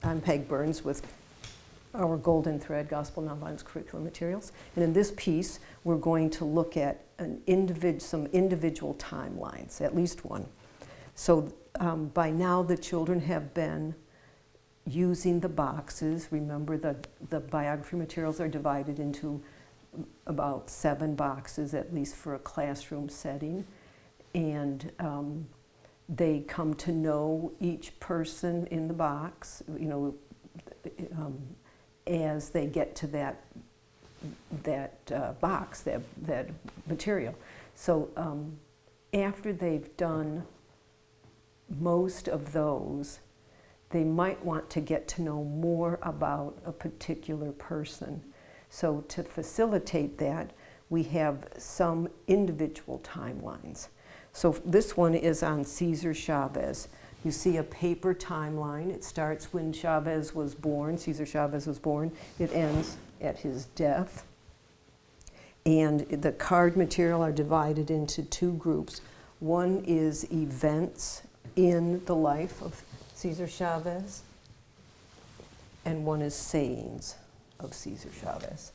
I'm Peg Burns with our Golden Thread Gospel Nonviolence Curriculum Materials. And in this piece, we're going to look at some individual timelines, at least one. So by now the children have been using the boxes. Remember the biography materials are divided into about 7 boxes, at least for a classroom setting. And they come to know each person in the box, you know, as they get to that box, that material. So after they've done most of those, they might want to get to know more about a particular person. So to facilitate that, we have some individual timelines. So this one is on Cesar Chavez. You see a paper timeline. It starts when Chavez was born, Cesar Chavez was born. It ends at his death. And the card material are divided into 2 groups. One is events in the life of Cesar Chavez, and one is sayings of Cesar Chavez.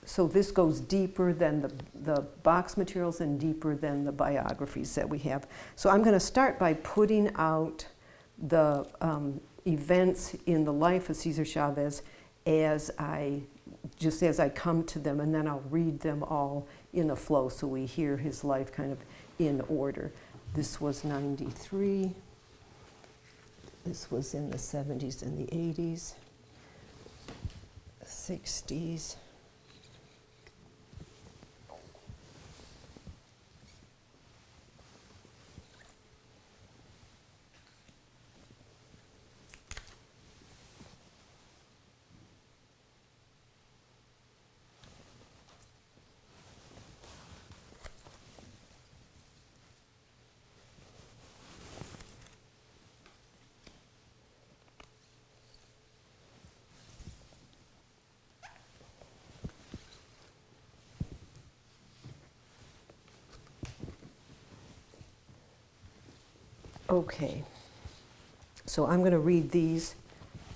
So this goes deeper than the box materials and deeper than the biographies that we have. So I'm going to start by putting out the events in the life of Cesar Chavez as I come to them, and then I'll read them all in a flow so we hear his life kind of in order. This was 93. This was in the 70s and the 80s, 60s. Okay, so I'm going to read these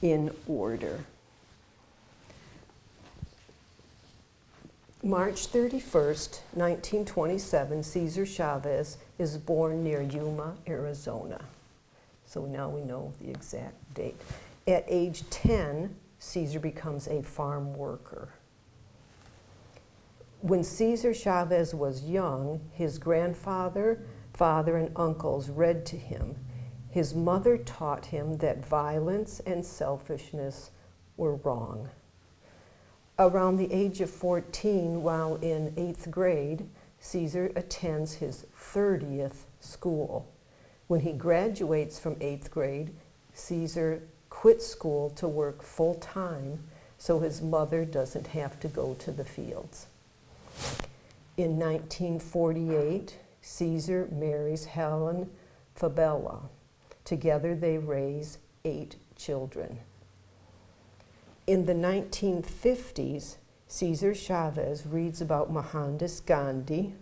in order. March 31st, 1927, Cesar Chavez is born near Yuma, Arizona. So now we know the exact date. At age 10, Cesar becomes a farm worker. When Cesar Chavez was young, his grandfather, father, and uncles read to him. His mother taught him that violence and selfishness were wrong. Around the age of 14, while in 8th grade, Cesar attends his 30th school. When he graduates from 8th grade, Cesar quits school to work full-time so his mother doesn't have to go to the fields. In 1948, Cesar marries Helen Fabella. Together they raise 8 children. In the 1950s, Cesar Chavez reads about Mohandas Gandhi,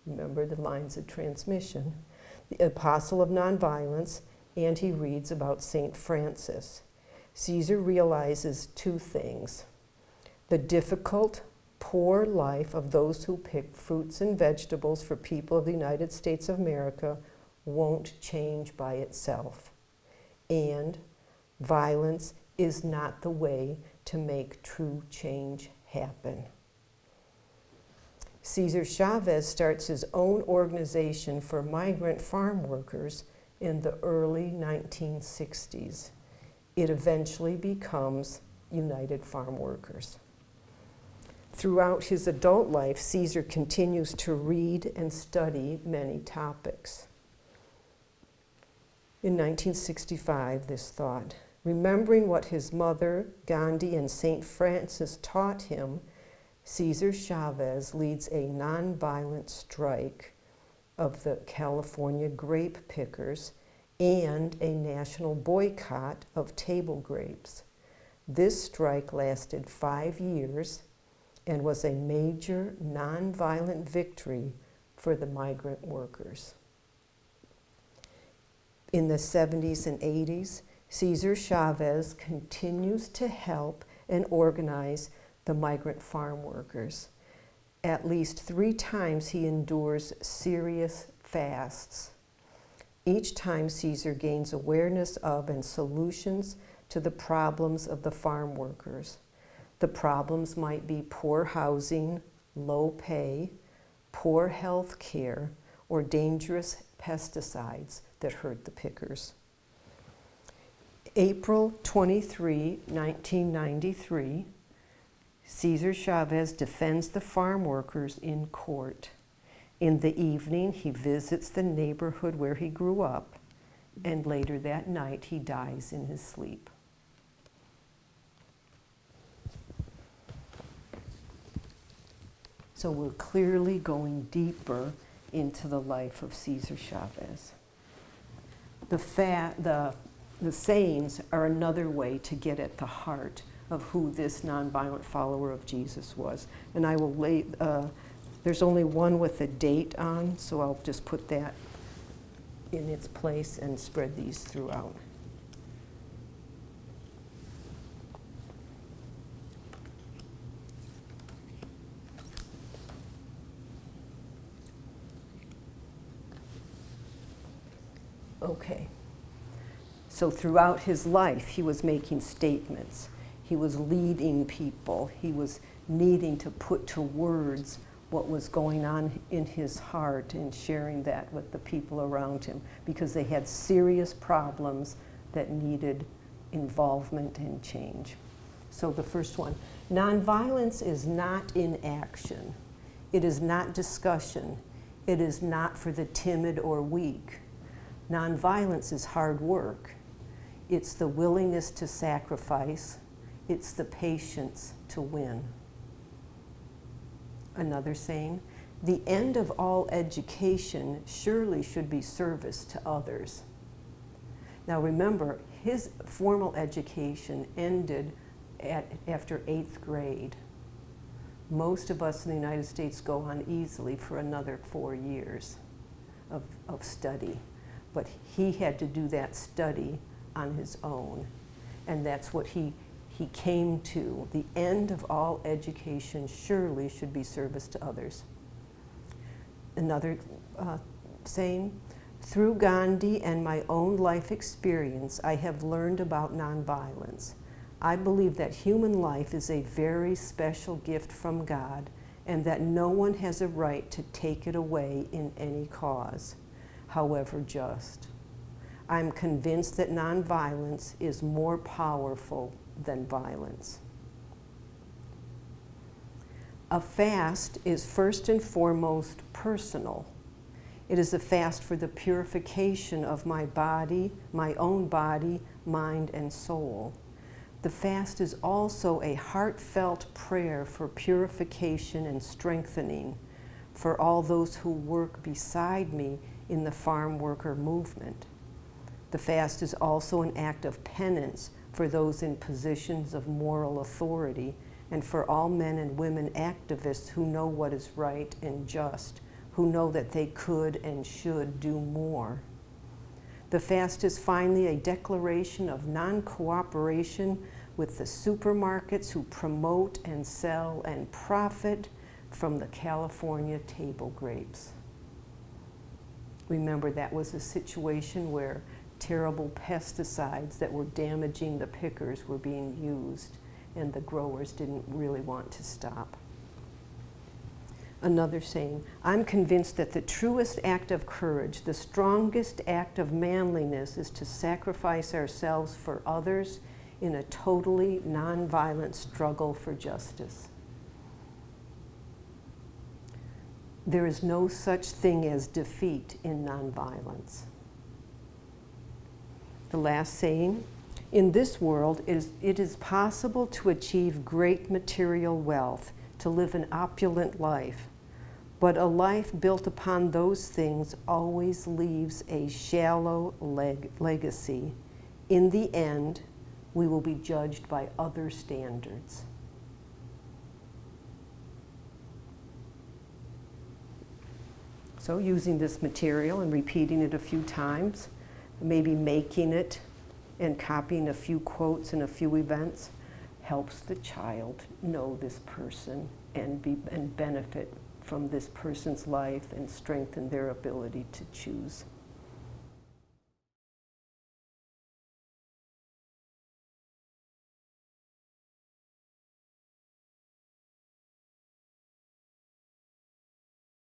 remember the lines of transmission, the apostle of nonviolence, and he reads about St. Francis. Cesar realizes 2 things: the difficult, poor life of those who pick fruits and vegetables for people of the United States of America won't change by itself. And violence is not the way to make true change happen. Cesar Chavez starts his own organization for migrant farm workers in the early 1960s. It eventually becomes United Farm Workers. Throughout his adult life, Cesar continues to read and study many topics. In 1965, this thought, remembering what his mother, Gandhi, and St. Francis taught him, Cesar Chavez leads a nonviolent strike of the California grape pickers and a national boycott of table grapes. This strike lasted 5 years and was a major nonviolent victory for the migrant workers. in the 70s and 80s, Cesar Chavez continues to help and organize the migrant farm workers. At least 3 times he endures serious fasts. Each time Cesar gains awareness of and solutions to the problems of the farm workers. The problems might be poor housing, low pay, poor health care, or dangerous pesticides that hurt the pickers. April 23, 1993, Cesar Chavez defends the farm workers in court. In the evening, he visits the neighborhood where he grew up, and later that night, he dies in his sleep. So we're clearly going deeper into the life of Cesar Chavez. The sayings are another way to get at the heart of who this nonviolent follower of Jesus was. And I will lay, there's only one with a date on, so I'll just put that in its place and spread these throughout. Okay. So throughout his life, he was making statements. He was leading people. He was needing to put to words what was going on in his heart and sharing that with the people around him because they had serious problems that needed involvement and change. So the first one, nonviolence is not inaction. It is not discussion. It is not for the timid or weak. Nonviolence is hard work. It's the willingness to sacrifice. It's the patience to win. Another saying, the end of all education surely should be service to others. Now remember, his formal education ended after 8th grade. Most of us in the United States go on easily for another 4 years of study. But he had to do that study on his own. And that's what he came to. The end of all education surely should be service to others. Another saying, through Gandhi and my own life experience, I have learned about nonviolence. I believe that human life is a very special gift from God and that no one has a right to take it away in any cause, however just. I'm convinced that nonviolence is more powerful than violence. A fast is first and foremost personal. It is a fast for the purification of my body, my own body, mind, and soul. The fast is also a heartfelt prayer for purification and strengthening for all those who work beside me in the farm worker movement. The fast is also an act of penance for those in positions of moral authority and for all men and women activists who know what is right and just, who know that they could and should do more. The fast is finally a declaration of non-cooperation with the supermarkets who promote and sell and profit from the California table grapes. Remember, that was a situation where terrible pesticides that were damaging the pickers were being used, and the growers didn't really want to stop. Another saying, I'm convinced that the truest act of courage, the strongest act of manliness, is to sacrifice ourselves for others in a totally nonviolent struggle for justice. There is no such thing as defeat in nonviolence. The last saying, in this world, it is possible to achieve great material wealth, to live an opulent life, but a life built upon those things always leaves a shallow legacy. In the end, we will be judged by other standards. So using this material and repeating it a few times, maybe making it and copying a few quotes and a few events helps the child know this person and benefit from this person's life and strengthen their ability to choose.